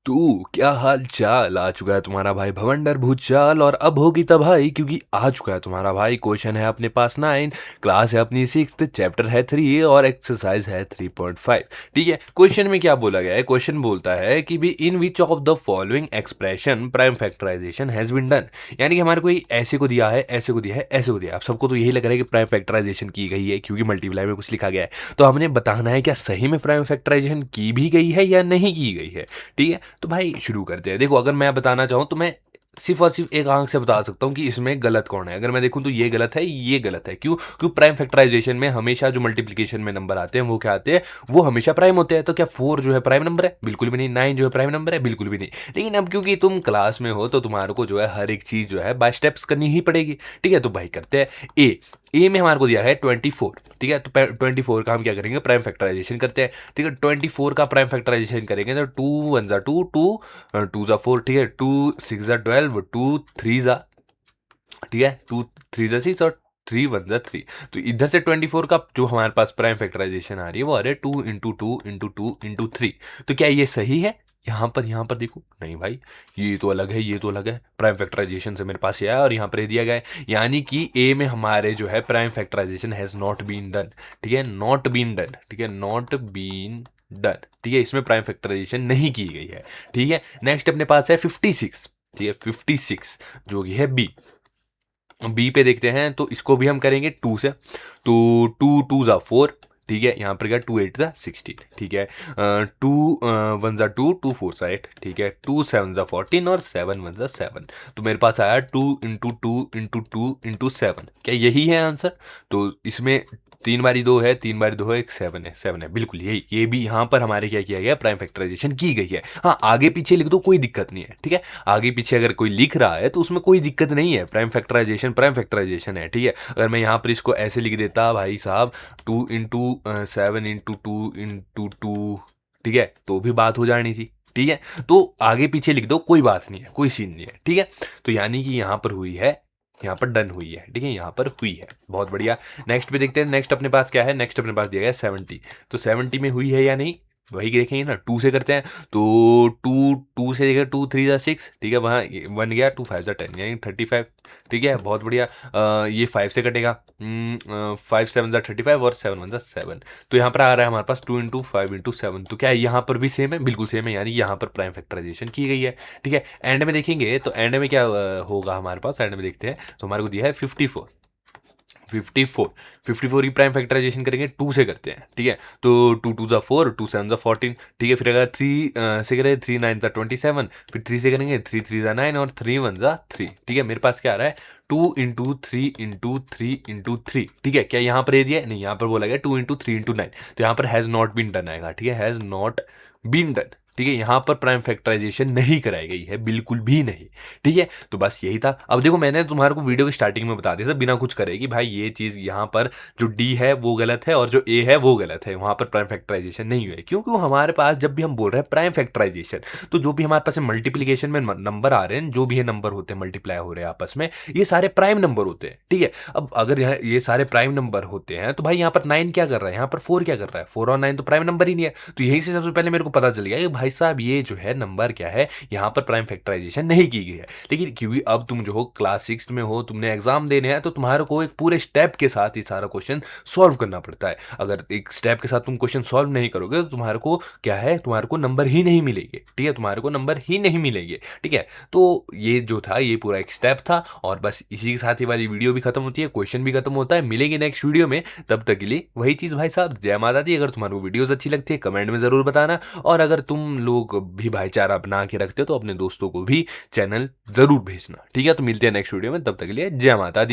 तो क्या हाल चाल। आ चुका है तुम्हारा भाई भवंडर भूचाल और अब होगी तबाही क्योंकि आ चुका है तुम्हारा भाई। क्वेश्चन है अपने पास 9, क्लास है अपनी 6, चैप्टर है 3 और एक्सरसाइज है 3.5। ठीक है, क्वेश्चन में क्या बोला गया है? क्वेश्चन बोलता है कि भी in which of the following expression prime factorization has been done. यानी कि हमारे कोई ऐसे को दिया है, ऐसे को दिया है, ऐसे को दिया है। आप सबको तो यही लग रहा है कि प्राइम फैक्टराइजेशन की गई है क्योंकि मल्टीप्लाई में कुछ लिखा गया है। तो हमने बताना है क्या सही में प्राइम फैक्टराइजेशन की भी गई है या नहीं की गई है। ठीक है, तो भाई शुरू करते हैं। देखो, अगर मैं बताना चाहूँ तो मैं सिर्फ और सिर्फ एक आंख से बता सकता हूँ कि इसमें गलत कौन है। अगर मैं देखूँ तो ये गलत है, ये गलत है। क्यों? क्योंकि प्राइम फैक्टराइजेशन में हमेशा जो मल्टीप्लिकेशन में नंबर आते हैं वो क्या आते हैं? वो हमेशा प्राइम होते हैं। तो क्या 4 जो है प्राइम नंबर है? बिल्कुल भी नहीं। 9 जो है प्राइम नंबर है? बिल्कुल भी नहीं। लेकिन अब क्योंकि तुम क्लास में हो तो तुम्हारे को जो है हर एक चीज जो है बाय स्टेप्स करनी ही पड़ेगी। ठीक है, तो भाई करते हैं। ए में हमारे को दिया है 24। ठीक है, तो 24 का हम क्या करेंगे? प्राइम फैक्टराइजेशन करते हैं। ठीक है, 24 का प्राइम फैक्टराइजेशन करेंगे तो 2 1 जा 2, 2 2 जा 4। ठीक है, 2 6 जा 12, 2 3 जा, ठीक है, 2 3 जा 6 और 3 1 जा 3। तो इधर से 24 का जो हमारे पास प्राइम फैक्टराइजेशन आ रही है वो आ रही है 2 इंटू 2 इंटू 2 इंटू 3। तो क्या ये सही है? यहाँ पर देखो, नहीं भाई, ये तो अलग है, ये तो अलग है। प्राइम फैक्टराइजेशन से मेरे पास ये आया और यहाँ पर ये दिया गया है, यानी कि ए में हमारे जो है prime factorization has not been done. ठीक है, नॉट बीन डन। ठीक है, नॉट बीन डन। ठीक है, इसमें प्राइम फैक्टराइजेशन नहीं की गई है। ठीक है, नेक्स्ट अपने पास है 56। ठीक है, 56 जो कि है बी पे देखते हैं तो इसको भी हम करेंगे 2 से। तो 2 2 जा 4। ठीक है, यहाँ पर क्या 2 8 जा 16। ठीक है, 2 1 जा 2, 2 4 जा 8। ठीक है, 2 7 जा 14 और 7 1 जा 7। तो मेरे पास आया 2 इंटू 2 इंटू 2 इंटू 7। क्या यही है आंसर? तो इसमें 3 बारी 2 है, 3 बारी 2 है, एक 7 है, 7 है, बिल्कुल यही। ये भी यहाँ पर हमारे क्या किया गया? प्राइम फैक्टराइजेशन की गई है। हाँ, आगे पीछे लिख दो, कोई दिक्कत नहीं है। ठीक है, आगे पीछे अगर कोई लिख रहा है तो उसमें कोई दिक्कत नहीं है। प्राइम फैक्टराइजेशन है। ठीक है, अगर मैं यहाँ पर इसको ऐसे लिख देता भाई साहब, 2 इंटू 7 इंटू 2 इंटू 2, ठीक है, तो भी बात हो जानी थी। ठीक है, तो आगे पीछे लिख दो, कोई बात नहीं है, कोई सीन नहीं है। ठीक है, तो यानी कि यहाँ पर हुई है, यहाँ पर डन हुई है। ठीक है, यहाँ पर हुई है, बहुत बढ़िया। नेक्स्ट पे देखते हैं, नेक्स्ट अपने पास क्या है? नेक्स्ट अपने पास दिया गया 70। तो 70 में हुई है या नहीं, वही देखेंगे ना। 2 से करते हैं तो 2 2 से देखिए, 2 3 जा 6। ठीक है, वहाँ 1 गया, 2 5 जा 10 यानी 35। ठीक है, बहुत बढ़िया। ये 5 से कटेगा, 5 7 जा 35 और 7 1 जा 7। तो यहाँ पर आ रहा है हमारे पास 2 इंटू 5 इंटू 7। तो क्या यहाँ पर भी सेम है? बिल्कुल सेम है, यानी यहाँ पर प्राइम फैक्टराइजेशन की गई है। ठीक है, एंड में देखेंगे तो एंड में क्या होगा हमारे पास? एंड में देखते हैं तो हमारे को दिया है 54। 54 की प्राइम फैक्टराइजेशन करेंगे 2 से करते हैं। ठीक है, तो 2 2 जा 4, 2 7 जा 14। ठीक है, फिर अगर 3 से करें, 3 9 जा 27। फिर 3 से करेंगे, 3 3 जा 9 और 3 1 जा 3। ठीक है, मेरे पास क्या आ रहा है? 2 इंटू 3 इंटू 3 इंटू 3। ठीक है, क्या यहाँ पर ये दिया है? नहीं, यहाँ पर बोला गया 2 इंटू 3 इंटू 9। तो यहाँ पर हैज़ नॉट बीन डन आएगा। ठीक है, हैज़ नॉट बीन डन। ठीक है, यहाँ पर प्राइम फैक्टराइजेशन नहीं कराई गई है, बिल्कुल भी नहीं। ठीक है, तो बस यही था। अब देखो, मैंने तुम्हारे को वीडियो की स्टार्टिंग में बता दिया था बिना कुछ करे कि भाई ये चीज़ यहाँ पर जो डी है वो गलत है और जो ए है वो गलत है, वहाँ पर प्राइम फैक्टराइजेशन नहीं हुआ है। क्योंकि हमारे पास जब भी हम बोल रहे हैं प्राइम फैक्टराइजेशन, तो जो भी हमारे पास मल्टीप्लीकेशन में नंबर आ रहे हैं, जो भी है नंबर होते हैं मल्टीप्लाई हो रहे हैं आपस में, ये सारे प्राइम नंबर होते हैं। ठीक है, अब अगर ये सारे प्राइम नंबर होते हैं तो भाई यहाँ पर 9 क्या कर रहा है, यहाँ पर 4 क्या कर रहा है? 4 और 9 तो प्राइम नंबर ही नहीं है। तो यही से सबसे पहले मेरे को पता चल गया कि भाई साहब ये जो है नंबर क्या है, यहाँ पर प्राइम फैक्टराइजेशन नहीं की गई है। लेकिन क्योंकि अब तुम जो हो क्लास 6 में हो, तुमने एग्जाम देने हैं, तो तुम्हारे को एक पूरे स्टेप के साथ ये सारा क्वेश्चन सॉल्व करना पड़ता है। अगर एक स्टेप के साथ तुम क्वेश्चन सॉल्व नहीं करोगे तो तुम्हारे को क्या है? तुम्हारे को नंबर ही नहीं मिलेंगे। ठीक है, तुम्हारे को नंबर ही नहीं मिलेंगे। ठीक है, तो ये जो था ये पूरा एक स्टेप था और बस इसी के साथ ये वाली वीडियो भी खत्म होती है, क्वेश्चन भी खत्म होता है। मिलेंगे नेक्स्ट वीडियो में, तब तक के लिए वही चीज़ भाई साहब, जय माता दी। अगर तुम्हारे को वीडियोस अच्छी लगती है कमेंट में ज़रूर बताना, और अगर तुम लोग भी भाईचारा अपना के रखते हो तो अपने दोस्तों को भी चैनल जरूर भेजना। ठीक है, तो मिलते हैं नेक्स्ट वीडियो में, तब तक के लिए जय माता दी।